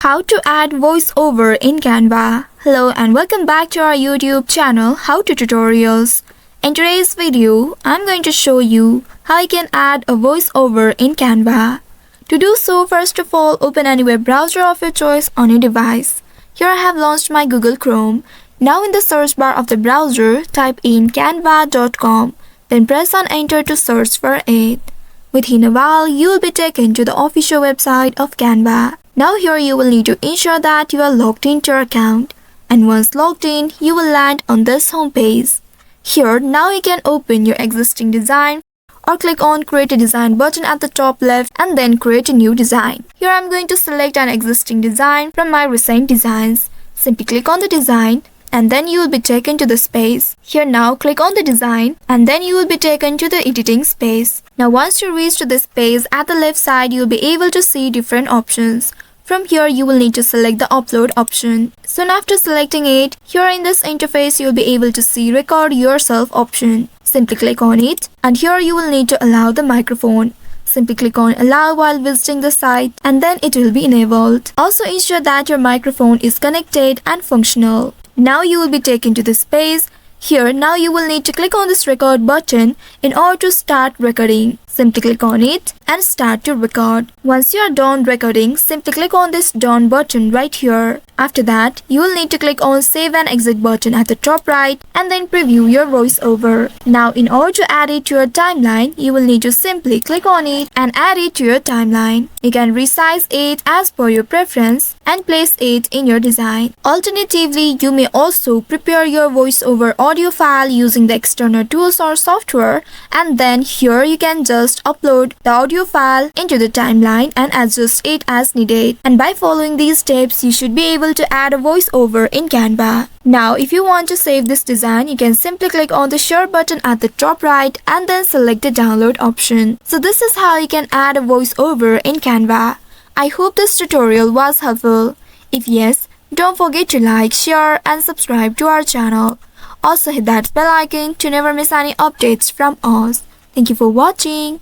How to add voiceover in Canva. Hello and welcome back to our YouTube channel How to Tutorials. In today's video, I'm going to show you how you can add a voiceover in Canva. To do so, first of all, open any web browser of your choice on your device. Here I have launched my Google Chrome. Now in the search bar of the browser, type in canva.com. Then press on enter to search for it. Within a while, you will be taken to the official website of Canva. Now here you will need to ensure that you are logged into your account. And once logged in, you will land on this home page. Here, now you can open your existing design or click on create a design button at the top left and then create a new design. Here I am going to select an existing design from my recent designs. Simply click on the design and then you will be taken to the space. Here now click on the design and then you will be taken to the editing space. Now once you reach to this page, at the left side you will be able to see different options. From here you will need to select the upload option. Soon after selecting it, here in this interface you will be able to see record yourself option. Simply click on it and here you will need to allow the microphone. Simply click on allow while visiting the site and then it will be enabled. Also ensure that your microphone is connected and functional. Now you will be taken to this page. Here now you will need to click on this record button in order to start recording. Simply click on it and start to record. Once you are done recording, simply click on this done button right here. After that, you will need to click on save and exit button at the top right and then preview your voiceover. Now in order to add it to your timeline, you will need to simply click on it and add it to your timeline. You can resize it as per your preference and place it in your design. Alternatively, you may also prepare your voiceover audio file using the external tools or software, and then here you can just upload the audio file into the timeline and adjust it as needed. And by following these steps, you should be able to add a voiceover in Canva. Now if you want to save this design, you can simply click on the share button at the top right and then select the download option. So this is how you can add a voiceover in Canva. I hope this tutorial was helpful. If yes, don't forget to like, share and subscribe to our channel. Also hit that bell icon to never miss any updates from us. Thank you for watching.